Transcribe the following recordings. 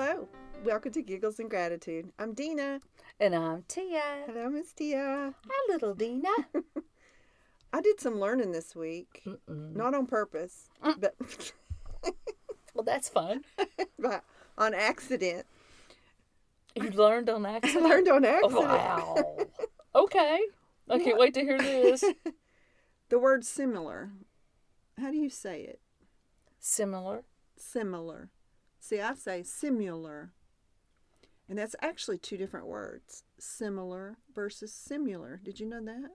Hello. Welcome to Giggles and Gratitude. I'm Dena. And I'm Tia. Hello, Miss Tia. Hi, little Dena. I did some learning this week. Not on purpose, but Well, that's fun. but on accident. You learned on I accident? learned on Oh, accident. wow. Okay. I can't wait to hear this. The word similar. How do you say it? Similar. Similar. See, I say simular. And that's actually two different words. Similar versus simular. Did you know that?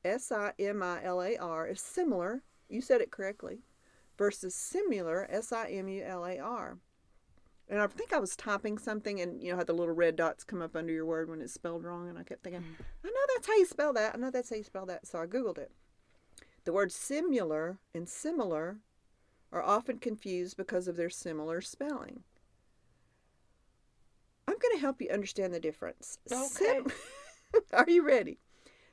S-I-M-I-L-A-R is similar. You said it correctly. Versus simular, S-I-M-U-L-A-R. And I think I was typing something and, you know, how the little red dots come up under your word when it's spelled wrong. And I kept thinking, I know that's how you spell that. I know that's how you spell that. So I Googled it. The words simular and similar are often confused because of their similar spelling. I'm going to help you understand the difference. Okay. Are you ready?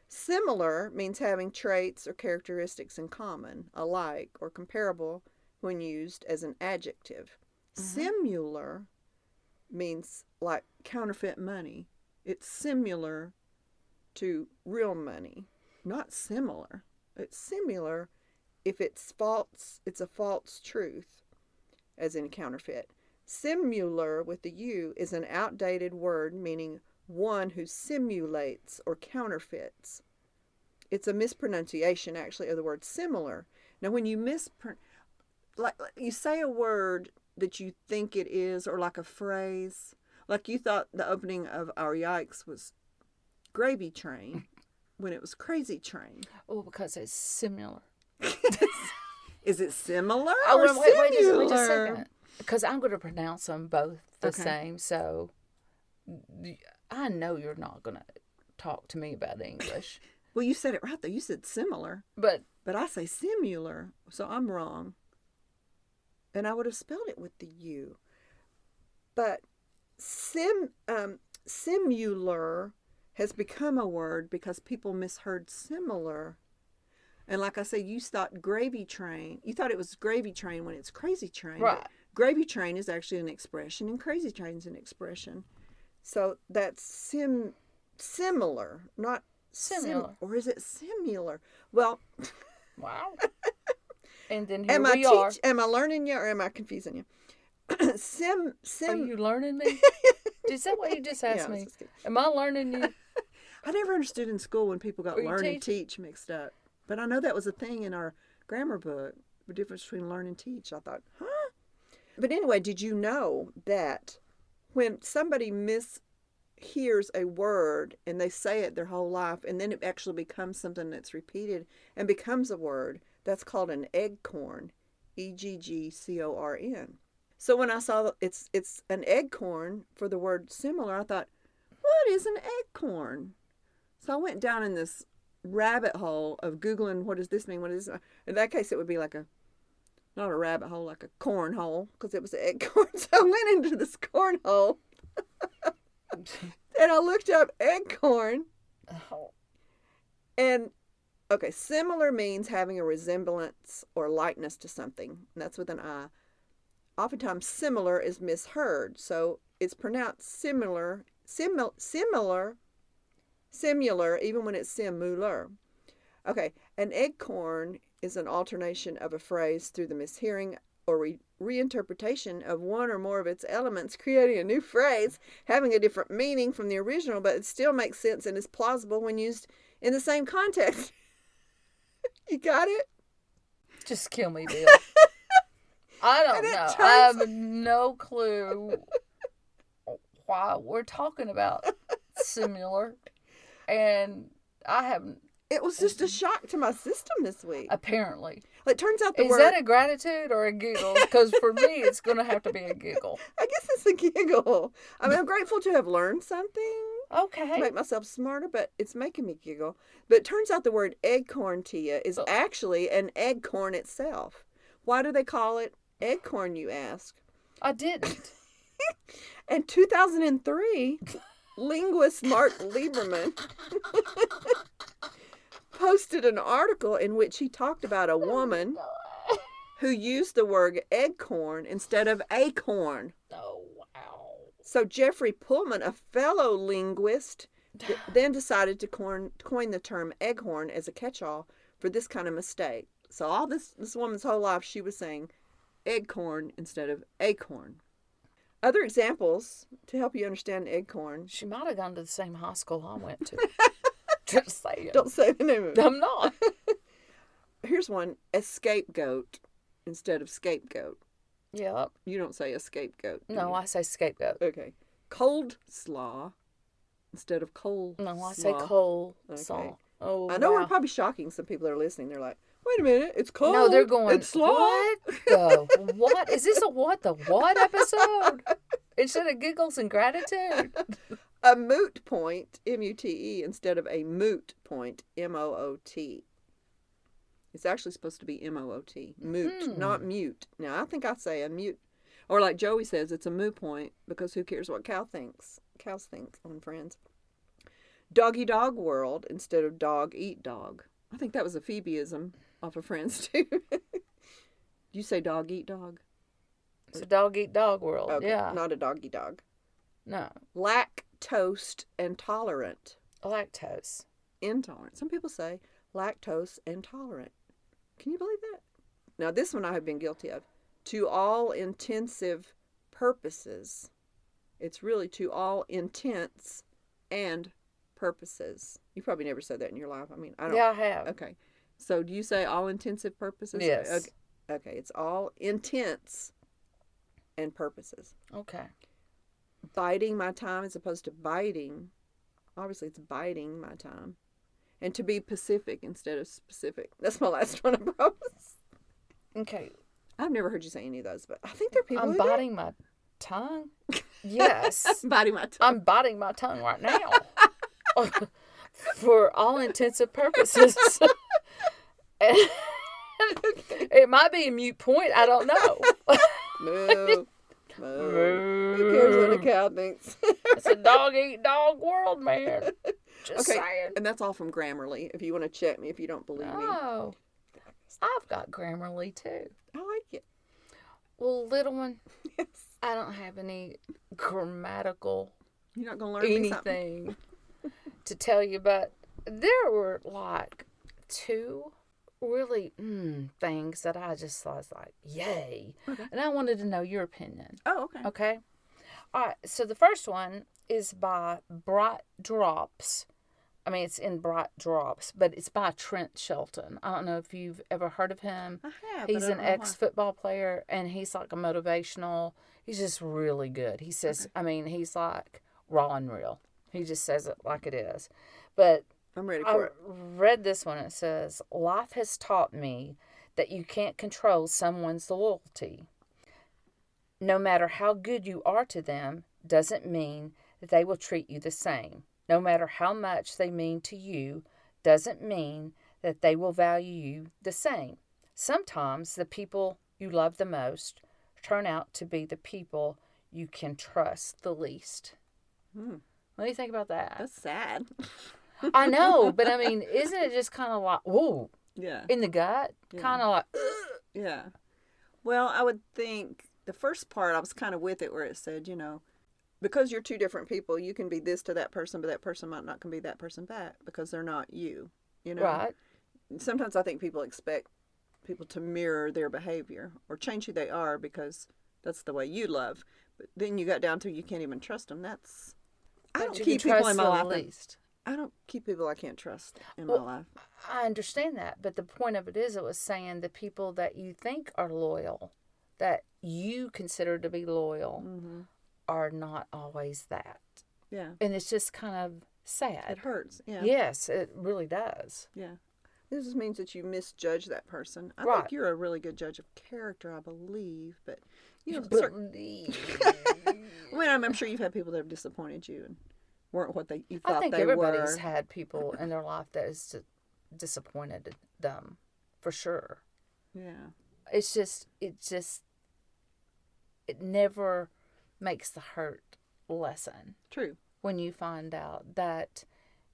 Similar means having traits or characteristics in common, alike, or comparable when used as an adjective. Simular means like counterfeit money. It's similar to real money, not similar. It's similar if it's false, it's a false truth, as in counterfeit. Simular with the U is an outdated word meaning one who simulates or counterfeits. It's a mispronunciation, actually, of the word similar. Now, when you like you say a word that you think it is, or like a phrase, like you thought the opening of our Yikes was gravy train, when it was crazy train. Oh, because it's similar. Is it similar or Oh, wait just a similar? second. Because I'm going to pronounce them both the same, so I know you're not going to talk to me about English. Well, you said it right, though. You said similar. But I say simular, so I'm wrong. And I would have spelled it with the U. But simular has become a word because people misheard similar. And like I said, you thought gravy train. You thought it was gravy train when it's crazy train. right. Gravy train is actually an expression, and crazy train is an expression. So that's similar, not Similar. or is it similar? Well, Wow. And then here we are. Am I learning you or am I confusing you? Are you learning me? Is that what you just asked me? Am I learning you? I never understood in school when people got Are you learn and teach mixed up. But I know that was a thing in our grammar book, the difference between learn and teach. I thought, huh? But anyway, did you know that when somebody mishears a word and they say it their whole life and then it actually becomes something that's repeated and becomes a word, that's called an eggcorn, E-G-G-C-O-R-N. So when I saw it's an eggcorn for the word similar, I thought, what is an eggcorn? So I went down in this rabbit hole of Googling, what does this mean? What is this? In that case, it would be like not a rabbit hole, like a corn hole, because it was an eggcorn. So I went into this corn hole and I looked up eggcorn. Oh. And okay, similar means having a resemblance or likeness to something. And that's with an I. Oftentimes, similar is misheard. So it's pronounced similar, even when it's simular. Okay, an eggcorn is an alternation of a phrase through the mishearing or reinterpretation of one or more of its elements, creating a new phrase, having a different meaning from the original, but it still makes sense and is plausible when used in the same context. You got it? Just kill me, Bill. I don't know. I have no clue why we're talking about similar. And I haven't. It was just a shock to my system this week. Apparently. It turns out the Is word... that a gratitude or a giggle? Because for me, it's going to have to be a giggle. I guess it's a giggle. I mean, I'm grateful to have learned something. Okay. To make myself smarter, but it's making me giggle. But it turns out the word eggcorn, Tia, is actually an eggcorn itself. Why do they call it eggcorn, you ask? I didn't. In 2003, linguist Mark Lieberman posted an article in which he talked about a woman who used the word eggcorn instead of acorn. Oh, wow. So Jeffrey Pullman, a fellow linguist, then decided to coin the term eghorn as a catch-all for this kind of mistake. So all this woman's whole life, she was saying eggcorn instead of acorn. Other examples to help you understand eggcorn. She might have gone to the same high school I went to. Just saying. Don't say the name of it. I'm not. Here's one, a scapegoat instead of scapegoat. Yep. You don't say a scapegoat. No, I say scapegoat. Okay. Cold slaw instead of cold. No, I say cold Okay. slaw. Oh, I know wow. we're probably shocking some people that are listening. They're like, wait a minute, it's cold. No, they're going, it's slaw. what the what? Is this a what the what episode? Instead of giggles and gratitude. A moot point, M-U-T-E, instead of a moot point, M-O-O-T. It's actually supposed to be M-O-O-T. Moot, not mute. Now, I think I say a mute. Or like Joey says, it's a moot point because who cares what cows think on Friends. Doggy dog world instead of dog eat dog. I think that was a Phoebeism off of Friends too. You say dog eat dog? It's a dog eat dog world. Okay, Yeah. not a doggy dog. No. Lactose intolerant. Lactose. Intolerant. Some people say lactose intolerant. Can you believe that? Now, this one I have been guilty of. To all intensive purposes. It's really to all intents and purposes. You probably never said that in your life. I mean, I don't. Yeah, I have. Okay. So do you say all intensive purposes? Yes. Okay. It's all intents and purposes. Okay. Biding my time as opposed to biting. Obviously, it's biding my time. And to be pacific instead of specific. That's my last one, I promise. Okay. I've never heard you say any of those, but I think there are people I'm who do. biting my tongue. Yes. Biting my tongue. I'm biting my tongue right now. For all intensive purposes. It might be a mute point. I don't know. Moo. Moo. Who cares what a cow thinks? It's a dog eat dog world, man. Just saying. And that's all from Grammarly, if you want to check me if you don't believe me. Oh. I've got Grammarly too. I like it. Well, little one, Yes. I don't have any grammatical You're not going to learn me something? anything to tell you, but there were like two really things that I just was like, yay. Okay. And I wanted to know your opinion. Oh, okay. Okay? All right. So the first one is by Brightdrops. I mean, it's in Brightdrops, but it's by Trent Shelton. I don't know if you've ever heard of him. I have. He's but I an don't know why. ex-football player, and he's like a motivational. He's just really good. He says, I mean, he's like raw and real. He just says it like it is. But I'm ready I for it. read this one. It says, life has taught me that you can't control someone's loyalty. No matter how good you are to them, doesn't mean that they will treat you the same. No matter how much they mean to you, doesn't mean that they will value you the same. Sometimes the people you love the most turn out to be the people you can trust the least. Hmm. What do you think about that? That's sad. I know, but I mean, isn't it just kind of like, whoa, Yeah. in the gut? Yeah. Kind of like, Yeah. Well, I would think the first part I was kind of with it where it said, because you're two different people, you can be this to that person, but that person might not can be that person back because they're not you. right. Sometimes I think people expect people to mirror their behavior or change who they are because that's the way you love. But then you got down to you can't even trust them. I But don't you keep can people trust in my the life. least. I don't keep people I can't trust in Well, my life. I understand that, but the point of it is, it was saying the people that you think are loyal, that you consider to be loyal, Mm-hmm. are not always that. Yeah. And it's just kind of sad. It hurts. Yeah. Yes, it really does. Yeah. This just means that you misjudge that person. I Right. think you're a really good judge of character, I believe. But, Believe. I mean, I'm sure you've had people that have disappointed you and weren't what you thought I think they everybody's were. had people in their life that has disappointed them, for sure. Yeah. It never makes the hurt lessen True. when you find out that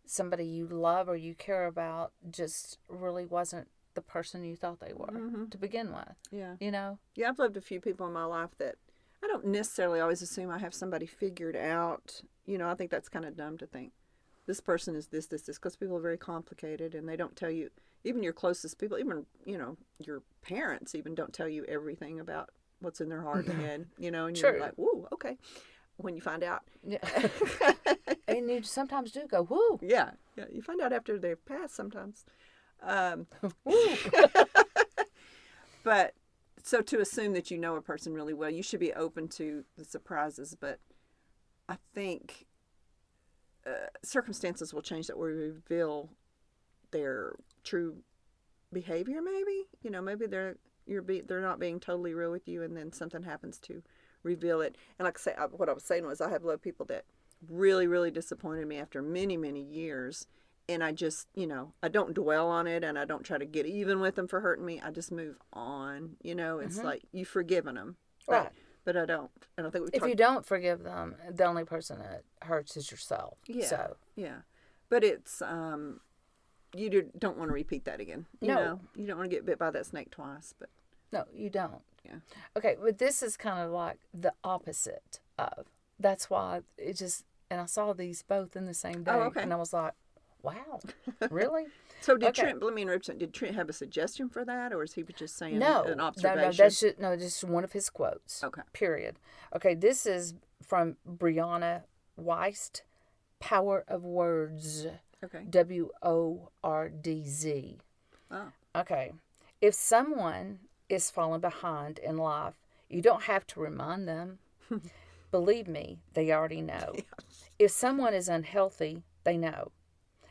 somebody you love or you care about just really wasn't the person you thought they were to begin with. Yeah. You know? Yeah, I've loved a few people in my life that I don't necessarily always assume I have somebody figured out. You know, I think that's kind of dumb to think this person is this, because people are very complicated and they don't tell you, even your closest people, even, you know, your parents even don't tell you everything about what's in their heart and head, you know, and you're like, woo, okay, when you find out. Yeah. And you sometimes do go, whoo. Yeah, you find out after they've passed sometimes. But so to assume that you know a person really well, you should be open to the surprises. But I think circumstances will change that will reveal their true behavior. Maybe, you know, maybe they're not being totally real with you, and then something happens to reveal it. And like I say, what I was saying was, I have loved people that really, really disappointed me after many, many years. And I just, you know, I don't dwell on it, and I don't try to get even with them for hurting me. I just move on. You know, it's like you've forgiven them. Right. But I don't. I don't think if you don't forgive them, the only person that hurts is yourself. Yeah. So. Yeah. But it's, you don't want to repeat that again. You know? You don't want to get bit by that snake twice. But no, you don't. Yeah. Okay, but this is kind of like the opposite of. That's why it just, and I saw these both in the same day. Oh, okay. And I was like, wow, really? So did Trent, let me interrupt you. Did Trent have a suggestion for that, or is he just saying an observation? No, that's just one of his quotes. Okay. Period. Okay, this is from Brianna Wiest, Power of Words. Okay. WORDZ. Oh. Okay. If someone is falling behind in life, you don't have to remind them. Believe me, they already know. Yeah. If someone is unhealthy, they know.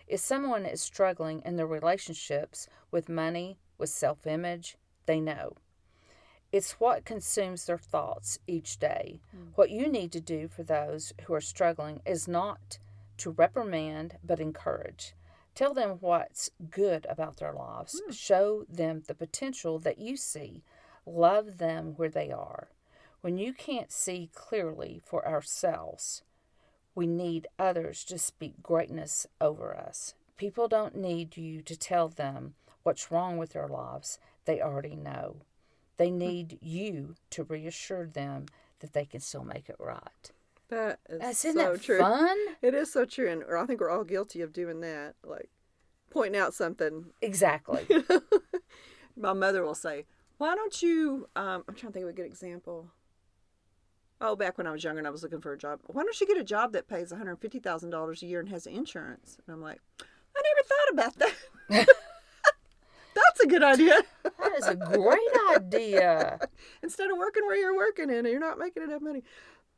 If someone is struggling in their relationships with money, with self-image, they know. It's what consumes their thoughts each day. What you need to do for those who are struggling is not to reprimand, but encourage. Tell them what's good about their lives. Show them the potential that you see. Love them where they are. When you can't see clearly for ourselves, we need others to speak greatness over us. People don't need you to tell them what's wrong with their lives. They already know. They need you to reassure them that they can still make it right. Isn't so that true. Fun? It is so true, and I think we're all guilty of doing that, like pointing out something. Exactly. My mother will say, "Why don't you?" I'm trying to think of a good example. Oh, back when I was younger and I was looking for a job. Why don't you get a job that pays $150,000 a year and has insurance? And I'm like, I never thought about that. That's a good idea. That is a great idea. Instead of working where you're working and you're not making enough money.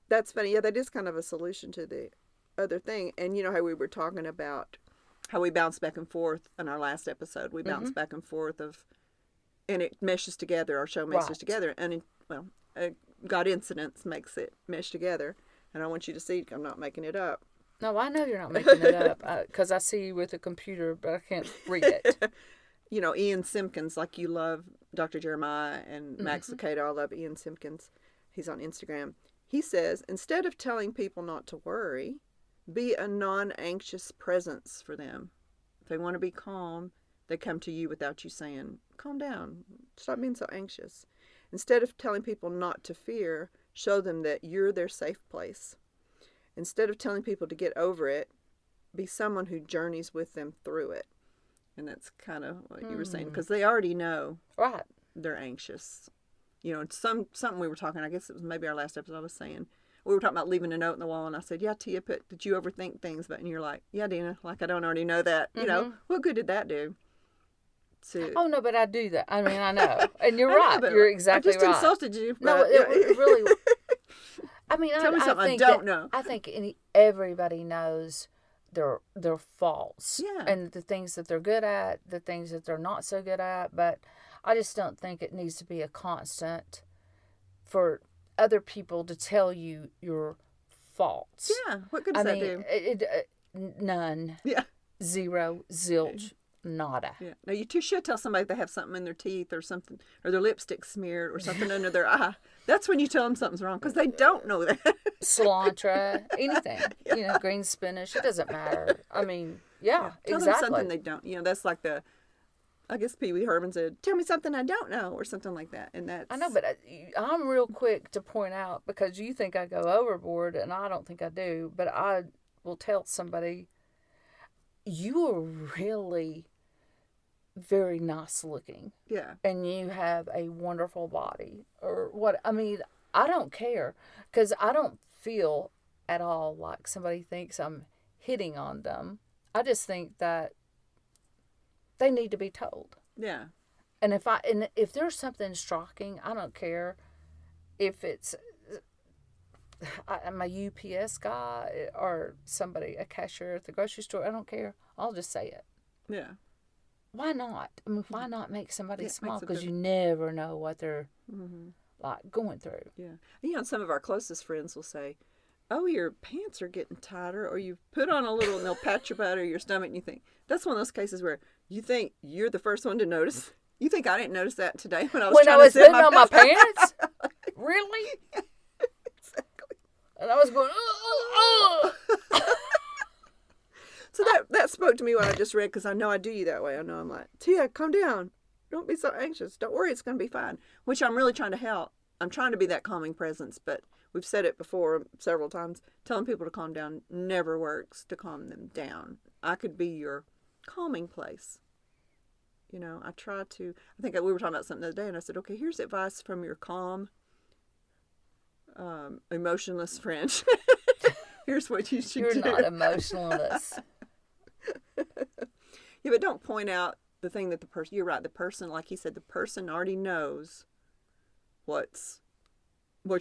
That's funny. Yeah, that is kind of a solution to the other thing. And you know how we were talking about how we bounce back and forth in our last episode. We bounce back and forth and it meshes together. Our show meshes together. And, God Incidents makes it mesh together. And I want you to see, I'm not making it up. No, I know you're not making it up because I see you with a computer, but I can't read it. You know, Ian Simkins, like you love Dr. Jeremiah and Max Lucado. I love Ian Simkins. He's on Instagram. He says, instead of telling people not to worry, be a non-anxious presence for them. If they want to be calm, they come to you without you saying, calm down. Stop being so anxious. Instead of telling people not to fear, show them that you're their safe place. Instead of telling people to get over it, be someone who journeys with them through it. And that's kind of what you were saying, because they already know they're anxious. You know, something we were talking, I guess it was maybe our last episode, I was saying, we were talking about leaving a note in the wall, and I said, yeah, Tia, did you overthink things? And you're like, yeah, Dena, like I don't already know that. You know, what good did that do? Oh, no, but I do that. I mean, I know. And you're right. You're exactly right. I just insulted you. No, it really... I mean, Tell me something I don't know. I think everybody knows their faults. Yeah. And the things that they're good at, the things that they're not so good at. But I just don't think it needs to be a constant for other people to tell you your faults. Yeah. What good does that do? None. Yeah. Zero. Zilch. Nada. Yeah. Now, you should tell somebody if they have something in their teeth or something, or their lipstick smeared or something under their eye. That's when you tell them something's wrong, because they don't know that. Cilantro, anything. Yeah. You know, green spinach. It doesn't matter. I mean, yeah, Tell exactly. them something they don't. You know, that's like the I guess Pee Wee Herman said, "Tell me something I don't know," or something like that. And that's... I know, but I'm real quick to point out, because you think I go overboard, and I don't think I do, but I will tell somebody, you are really very nice looking. Yeah. And you have a wonderful body. Or what, I mean, I don't care, because I don't feel at all like somebody thinks I'm hitting on them. I just think that they need to be told. Yeah. And if there's something striking, I don't care if it's I'm a UPS guy or somebody, a cashier at the grocery store. I don't care. I'll just say it. Yeah. Why not? I mean, why not make somebody Yeah, smile? makes a Because you difference. never know what they're like going through. Yeah. You know, some of our closest friends will say, "Oh, your pants are getting tighter," or "You put on a little," and they'll pat your butt or your stomach, and you think, that's one of those cases where you think you're the first one to notice. You think I didn't notice that today when I was trying to zip putting on my pants? Really? Exactly. And I was going, oh. So that spoke to me what I just read, because I know I do you that way. I know I'm like, "Tia, calm down. Don't be so anxious. Don't worry, it's going to be fine." Which I'm really trying to help. I'm trying to be that calming presence, but we've said it before several times. Telling people to calm down never works to calm them down. I could be your calming place. You know, I try to. I think we were talking about something the other day, and I said, "Okay, here's advice from your calm, emotionless friend. Here's what you should do." You're not emotionless. Yeah, but don't point out the thing that the person... You're right. The person, like he said, the person already knows what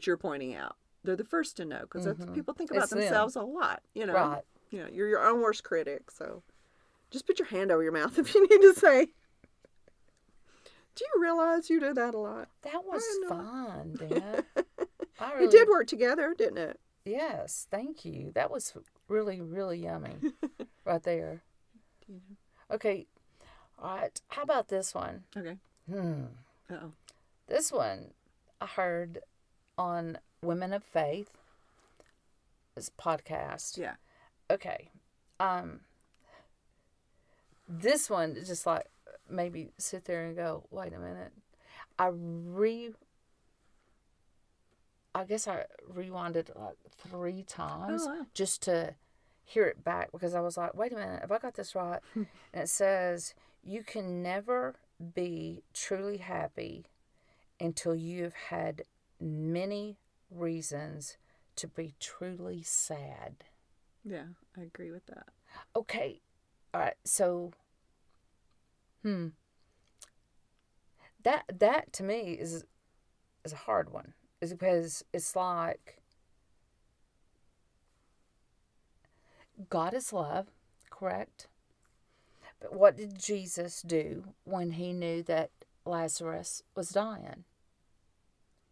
you're pointing out. They're the first to know, because people think about themselves a lot. You know, right? You know, you're your own worst critic. So just put your hand over your mouth if you need to say, "Do you realize you do that a lot?" That was fun, Dena. It did work together, didn't it? Yes, thank you. That was really, really yummy right there. Okay, all right. How about this one? Okay. Uh-oh. This one I heard on Women of Faith, this podcast. Yeah. Okay. This one is just like, maybe sit there and go, wait a minute. I guess I rewinded it like 3 times just to hear it back, because I was like, wait a minute, have I got this right? And it says, you can never be truly happy until you've had many reasons to be truly sad. Yeah, I agree with that. Okay. All right. So, that to me is a hard one. Is because it's like, God is love, correct? But what did Jesus do when he knew that Lazarus was dying?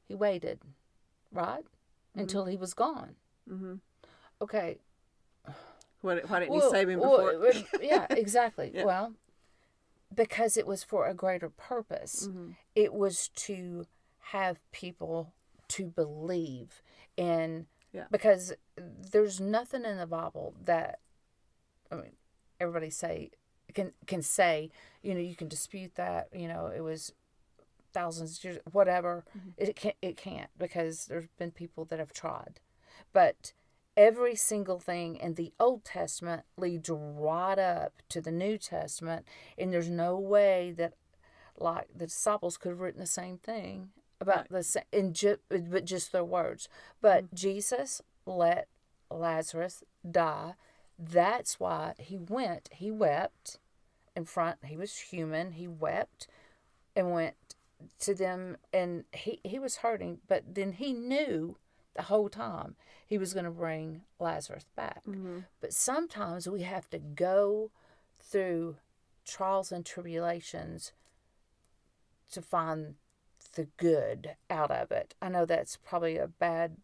He waited, right? Until he was gone. Mm-hmm. Okay. Why didn't he save him before? Yeah, exactly. Yeah. Well, because it was for a greater purpose. Mm-hmm. It was to have people to believe in. Yeah. Because there's nothing in the Bible that, I mean, everybody can say, you know, you can dispute that, you know, it was thousands of years, whatever. Mm-hmm. It can't, because there's been people that have tried. But every single thing in the Old Testament leads right up to the New Testament, and there's no way that, like, the disciples could have written the same thing about the same, but just their words. But Jesus let Lazarus die. That's why he went. He wept in front. He was human. He wept and went to them, and he was hurting. But then he knew the whole time he was going to bring Lazarus back. Mm-hmm. But sometimes we have to go through trials and tribulations to find the good out of it. I know that's probably a bad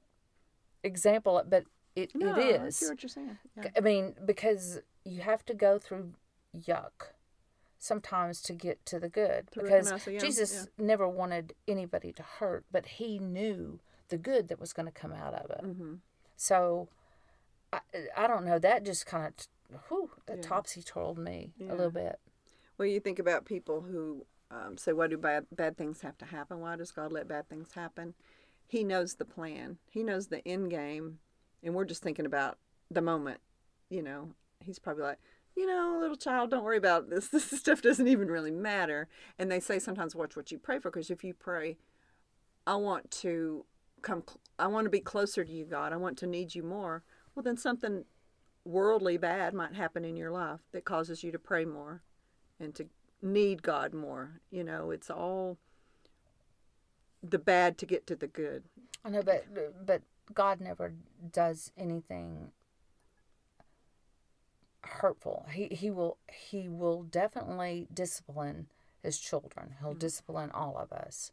example, but it is. I see what you're saying. Yeah. I mean, because you have to go through yuck sometimes to get to the good. Because Jesus never wanted anybody to hurt, but he knew the good that was going to come out of it. Mm-hmm. So, I don't know. That just kind of, topsy-turved me a little bit. Well, you think about people who say, why do bad things have to happen? Why does God let bad things happen? He knows the plan. He knows the end game. And we're just thinking about the moment. You know, he's probably like, little child, don't worry about this. This stuff doesn't even really matter. And they say sometimes watch what you pray for, because if you pray, I want to I want to be closer to you, God. I want to need you more. Well, then something worldly bad might happen in your life that causes you to pray more and to need God more. It's all the bad to get to the good. I know, but God never does anything hurtful. He will definitely discipline his children. He'll discipline all of us.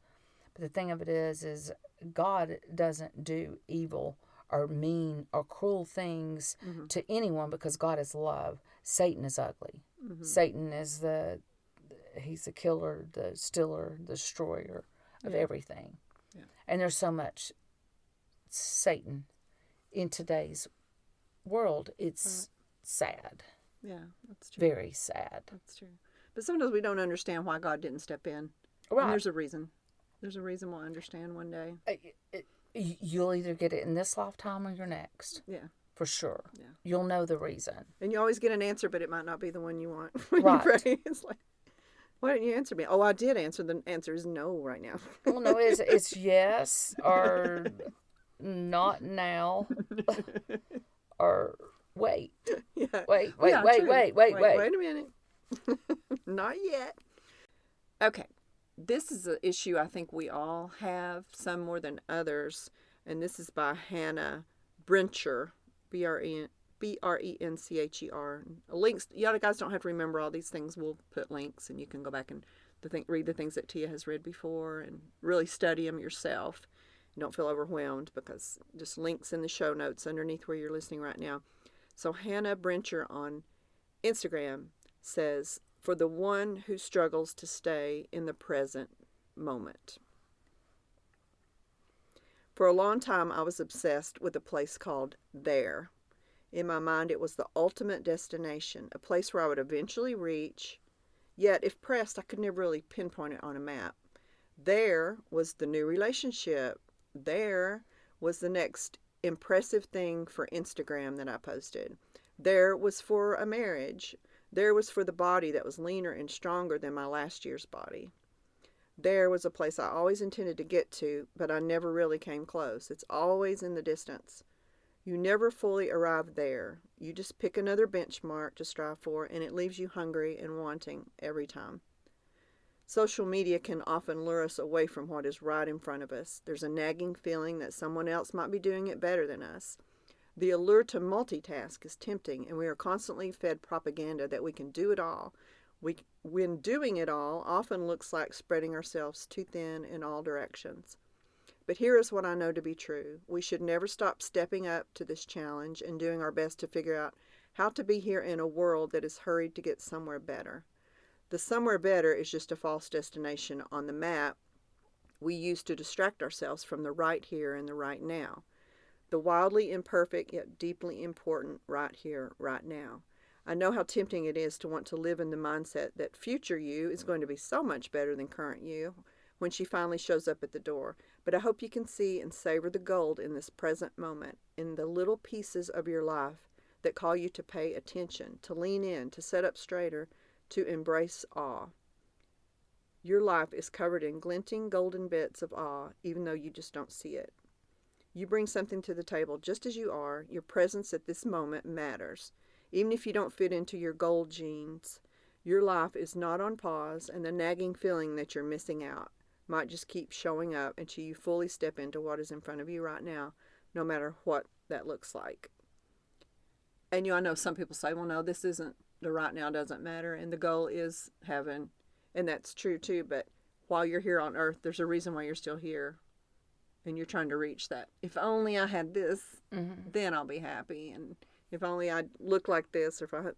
But the thing of it is God doesn't do evil or mean or cruel things to anyone, because God is love. Satan is ugly. Satan is he's the killer, the stealer, the destroyer of everything. Yeah. And there's so much Satan in today's world. It's sad. Yeah, that's true. Very sad. That's true. But sometimes we don't understand why God didn't step in. Right. And there's a reason. There's a reason we'll understand one day. You'll either get it in this lifetime or your next. Yeah. For sure. Yeah. You'll know the reason. And you always get an answer, but it might not be the one you want when right. you pray. It's like, why didn't you answer me? Oh, I did answer. The answer is no right now. Well, no, it's yes or not now or wait. Yeah. Wait Yeah, a minute. Not yet. Okay. This is an issue I think we all have, some more than others. And this is by Hannah Brencher, Brencher. Links. You guys don't have to remember all these things. We'll put links, and you can go back and read the things that Tia has read before and really study them yourself. And don't feel overwhelmed, because just links in the show notes underneath where you're listening right now. So Hannah Brencher on Instagram says, for the one who struggles to stay in the present moment. For a long time, I was obsessed with a place called There. In my mind, it was the ultimate destination, a place where I would eventually reach. Yet, if pressed, I could never really pinpoint it on a map. There was the new relationship. There was the next impressive thing for Instagram that I posted. There was for a marriage. There was for the body that was leaner and stronger than my last year's body. There was a place I always intended to get to, but I never really came close. It's always in the distance. You never fully arrive there. You just pick another benchmark to strive for, and it leaves you hungry and wanting every time. Social media can often lure us away from what is right in front of us. There's a nagging feeling that someone else might be doing it better than us. The allure to multitask is tempting, and we are constantly fed propaganda that we can do it all. When doing it all often looks like spreading ourselves too thin in all directions. But here is what I know to be true. We should never stop stepping up to this challenge and doing our best to figure out how to be here in a world that is hurried to get somewhere better. The somewhere better is just a false destination on the map we use to distract ourselves from the right here and the right now. The wildly imperfect yet deeply important right here, right now. I know how tempting it is to want to live in the mindset that future you is going to be so much better than current you when she finally shows up at the door. But I hope you can see and savor the gold in this present moment, in the little pieces of your life that call you to pay attention, to lean in, to sit up straighter, to embrace awe. Your life is covered in glinting golden bits of awe, even though you just don't see it. You bring something to the table just as you are. Your presence at this moment matters. Even if you don't fit into your gold jeans, your life is not on pause, and the nagging feeling that you're missing out might just keep showing up until you fully step into what is in front of you right now, no matter what that looks like. And I know some people say, well, no, this isn't, the right now doesn't matter, and the goal is heaven. And that's true too, but while you're here on earth, there's a reason why you're still here. And you're trying to reach that. If only I had this, then I'll be happy. And if only I look like this, or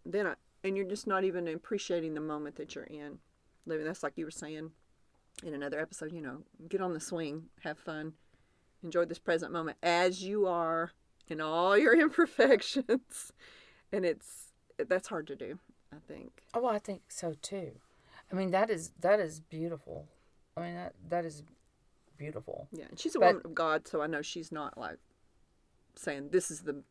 and you're just not even appreciating the moment that you're in. Living, that's like you were saying in another episode, get on the swing, have fun, enjoy this present moment as you are in all your imperfections. And that's hard to do, I think. Oh, I think so too. I mean, that is beautiful. I mean, that is beautiful. Yeah, and she's a woman of God, so I know she's not like saying this is the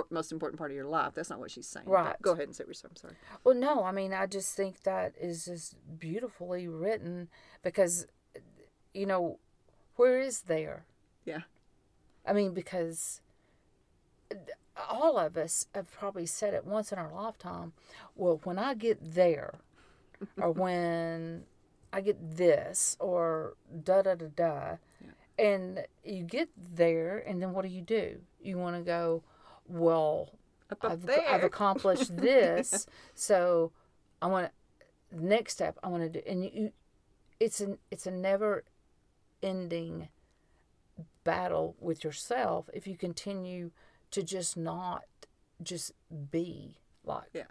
most important part of your life. That's not what she's saying. Right. But go ahead and say what you're saying. I'm sorry. Well, no, I mean, I just think that is just beautifully written because, where is there? Yeah. I mean, because all of us have probably said it once in our lifetime. Well, when I get there, or when I get this, or da da da da, yeah. And you get there, and then what do? You want to go, well, I've accomplished this, so I want to. Next step, I want to do, and it's a never ending battle with yourself if you continue to just not just be like, yeah.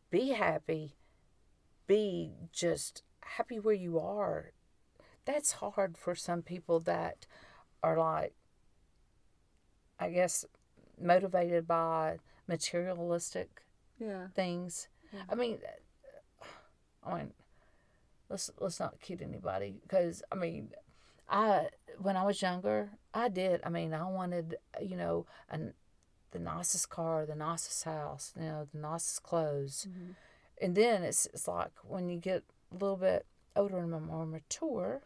Be happy, be just happy where you are. That's hard for some people that are like, I guess, motivated by materialistic things. Yeah. I mean, let's not kid anybody, because when I was younger, I wanted, the nicest car, the nicest house, the nicest clothes. Mm-hmm. And then it's like when you get a little bit older and more mature,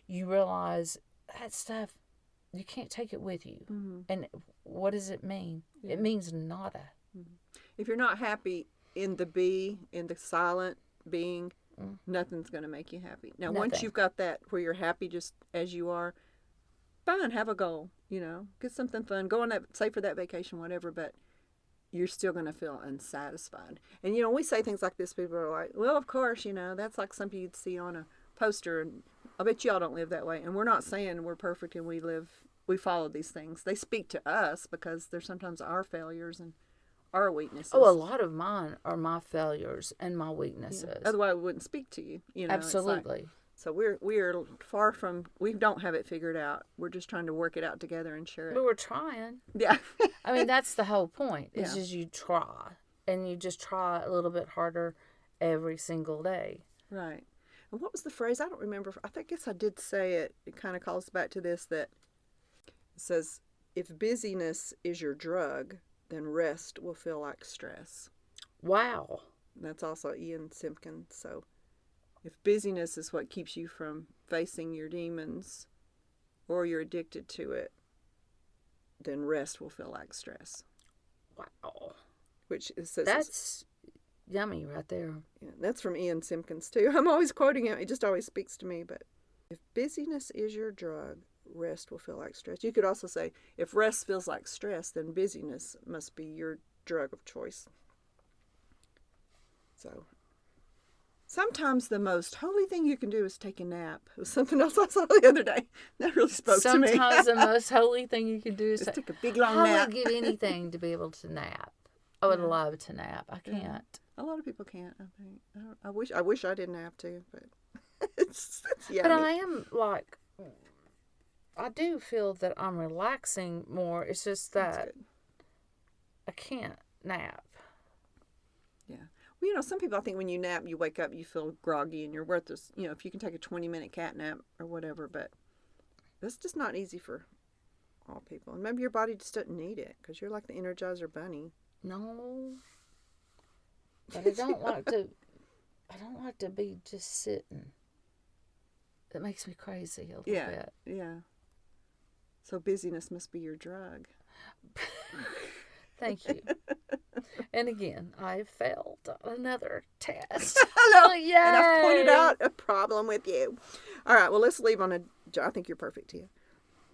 you realize that stuff, you can't take it with you. Mm-hmm. And what does it mean? Yeah. It means nada. Mm-hmm. If you're not happy in the silent being, nothing's going to make you happy. Now, once you've got that where you're happy just as you are, fine, have a goal, get something fun, go on that, say for that vacation, whatever, but you're still going to feel unsatisfied. And, we say things like this, people are like, well, of course, that's like something you'd see on a poster, and I bet y'all don't live that way. And we're not saying we're perfect and we follow these things. They speak to us because they're sometimes our failures and our weaknesses. Oh, a lot of mine are my failures and my weaknesses. Yeah. Otherwise, we wouldn't speak to you. Absolutely. So we're far from, we don't have it figured out. We're just trying to work it out together and share it. But we're trying. Yeah. I mean, that's the whole point. It's just you try. And you just try a little bit harder every single day. Right. And what was the phrase? I don't remember. I guess I did say it. It kind of calls back to this, that it says, if busyness is your drug, then rest will feel like stress. Wow. And that's also Ian Simkins. So if busyness is what keeps you from facing your demons, or you're addicted to it, then rest will feel like stress. Wow. Which is so, that's yummy right there. Yeah, that's from Ian Simkins too. I'm always quoting him. It just always speaks to me. But if busyness is your drug, rest will feel like stress. You could also say, if rest feels like stress, then busyness must be your drug of choice. So sometimes the most holy thing you can do is take a nap. It was something else I saw the other day. That really spoke to me. Sometimes the most holy thing you can do is take a big long nap. I would give anything to be able to nap. I would love to nap. I can't. Yeah. A lot of people can't, I think. I wish I didn't have to, but it's yummy. But I am like, I do feel that I'm relaxing more. It's just that I can't nap. Yeah. Well, some people, I think when you nap, you wake up, you feel groggy and you're worthless. If you can take a 20-minute cat nap or whatever, but that's just not easy for all people. And maybe your body just doesn't need it because you're like the Energizer Bunny. No. But I don't like to be just sitting. It makes me crazy a little bit. Yeah. So busyness must be your drug. Thank you. And again, I failed another test. Hello. Yay! And I've pointed out a problem with you. All right, well, let's leave on I think you're perfect here.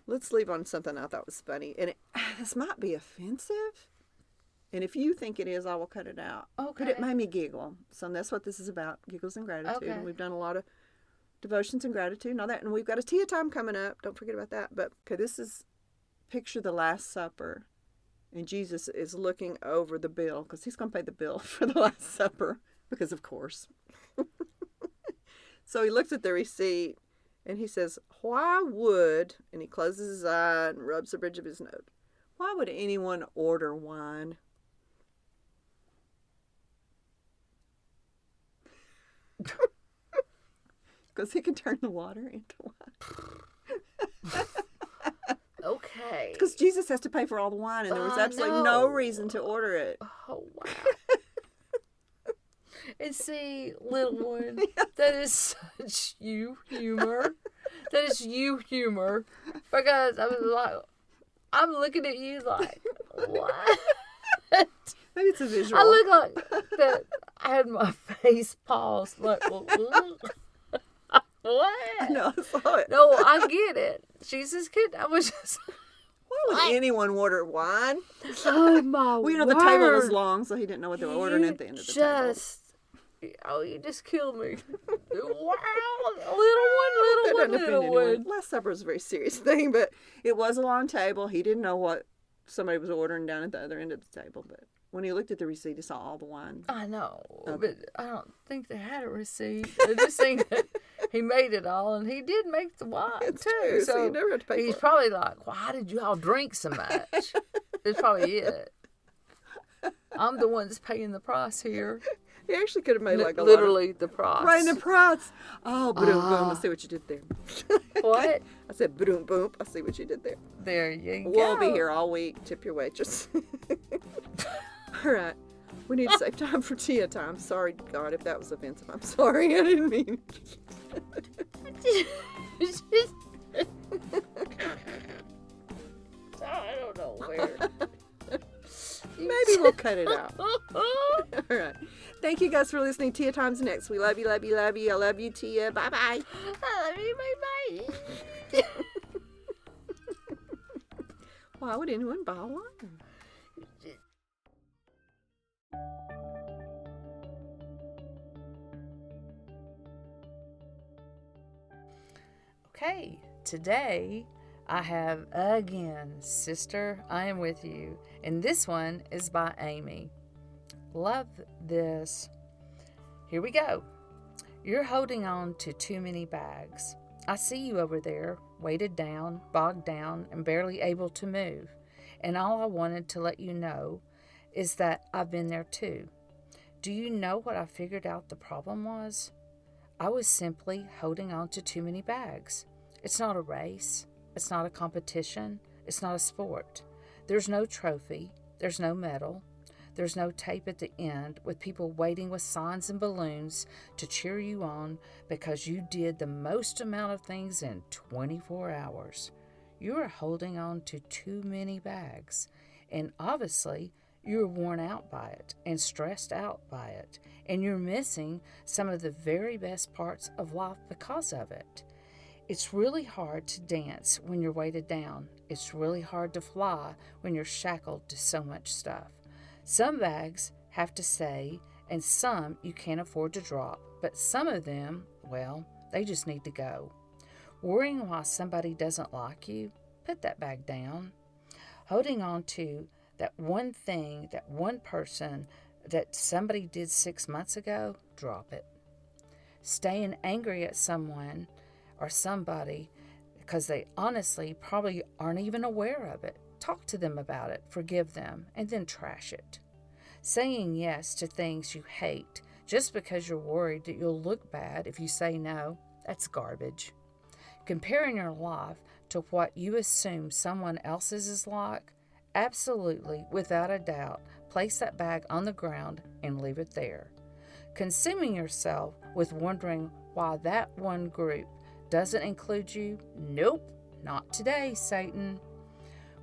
Let's leave on something I thought was funny. And this might be offensive. And if you think it is, I will cut it out. Okay. But it made me giggle. So that's what this is about, giggles and gratitude. Okay. And we've done a lot of devotions and gratitude and all that. And we've got a TIATIME coming up. Don't forget about that. But this is, picture the Last Supper. And Jesus is looking over the bill because he's going to pay the bill for the Last Supper. Because, of course. So he looks at the receipt and he says, why would, and he closes his eye and rubs the bridge of his nose, why would anyone order wine? because he can turn the water into wine. Okay. Because Jesus has to pay for all the wine, and there was absolutely no reason to order it. Oh, wow. And see, little one, that is such you humor. That is you humor. Because I was like, I'm looking at you like, what? Maybe it's a visual. I look like that. I had my face paused. Like, what? I know, I saw it. No, I get it. She's just kidding. I was just. Why would anyone order wine? Oh, my Well, word. the table was long, so he didn't know what they were ordering at the end of the table. Oh, you just killed me. Wow. Little one. Last Supper was a very serious thing, but it was a long table. He didn't know what somebody was ordering down at the other end of the table, but when he looked at the receipt, he saw all the wine. I know, but I don't think they had a receipt. I just think that he made it all, and he did make the wine, it's too. True, so you never have to pay he's for it. Probably like, why did you all drink so much? That's probably it. I'm the one that's paying the price here. He actually could have made like literally the price. Right in the price. Oh, boom, boom. I see what you did there. What? I said boom, boom. I see what you did there. There you go. We'll be here all week. Tip your waitress. All right. We need to save time for Tia time. Sorry, God, if that was offensive. I'm sorry. I didn't mean I don't know where. Maybe we'll cut it out. All right. Thank you guys for listening. Tia Time's next. We love you, love you, love you. I love you, Tia. Bye-bye. I love you, bye-bye. Why would anyone buy wine? Okay, today I have again, Sister, I Am With You. And this one is by Amy. Love this. Here we go. You're holding on to too many bags. I see you over there, weighted down, bogged down, and barely able to move. And all I wanted to let you know is that I've been there too. Do you know what I figured out the problem was? I was simply holding on to too many bags. It's not a race. It's not a competition. It's not a sport. There's no trophy. There's no medal. There's no tape at the end with people waiting with signs and balloons to cheer you on because you did the most amount of things in 24 hours. You are holding on to too many bags, and obviously you're worn out by it and stressed out by it, and you're missing some of the very best parts of life because of it. It's really hard to dance when you're weighted down. It's really hard to fly when you're shackled to so much stuff. Some bags have to stay, and some you can't afford to drop, but some of them, well, they just need to go. Worrying why somebody doesn't like you, put that bag down. Holding on to that one thing, that one person that somebody did 6 months ago, drop it. Staying angry at someone or somebody because they honestly probably aren't even aware of it. Talk to them about it, forgive them, and then trash it. Saying yes to things you hate just because you're worried that you'll look bad if you say no, that's garbage. Comparing your life to what you assume someone else's is like, absolutely, without a doubt, place that bag on the ground and leave it there. Consuming yourself with wondering why that one group doesn't include you? Nope, not today, Satan.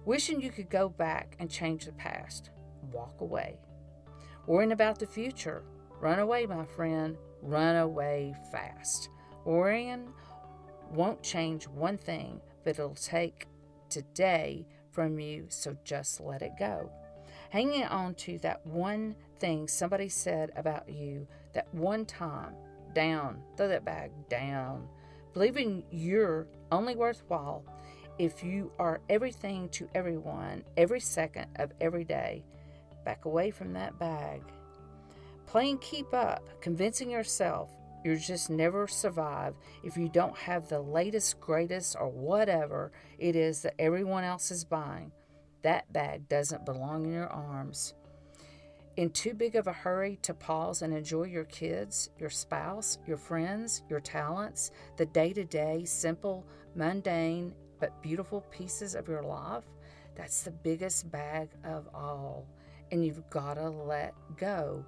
Wishing you could go back and change the past? Walk away. Worrying about the future? Run away, my friend. Run away fast. Worrying won't change one thing, but it'll take today from you, so just let it go. Hanging on to that one thing somebody said about you that one time, down, throw that bag down. Believing you're only worthwhile if you are everything to everyone, every second of every day. Back away from that bag. Playing keep up, convincing yourself you'll just never survive if you don't have the latest, greatest, or whatever it is that everyone else is buying. That bag doesn't belong in your arms. in too big of a hurry to pause and enjoy your kids, your spouse, your friends, your talents, the day-to-day, simple, mundane, but beautiful pieces of your life? That's the biggest bag of all, and you've got to let go.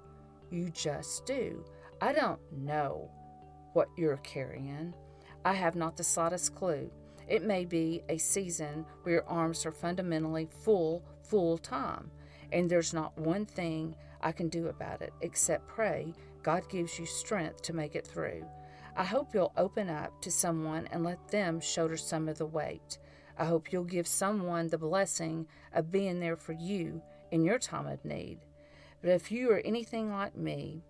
You just do. I don't know what you're carrying. I have not the slightest clue. It may be a season where your arms are fundamentally full time, and there's not one thing I can do about it except pray God gives you strength to make it through. I hope you'll open up to someone and let them shoulder some of the weight. I hope you'll give someone the blessing of being there for you in your time of need. But if you are anything like me,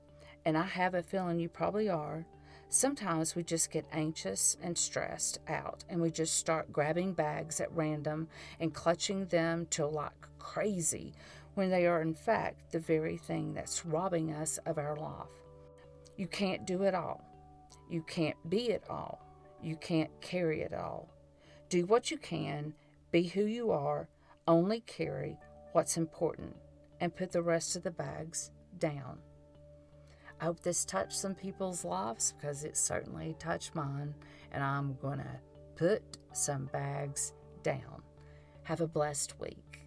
and I have a feeling you probably are, sometimes we just get anxious and stressed out, and we just start grabbing bags at random and clutching them till like crazy, when they are in fact the very thing that's robbing us of our life. You can't do it all. You can't be it all. You can't carry it all. Do what you can, be who you are, only carry what's important, and put the rest of the bags down. I hope this touched some people's lives, because it certainly touched mine, and I'm going to put some bags down. Have a blessed week.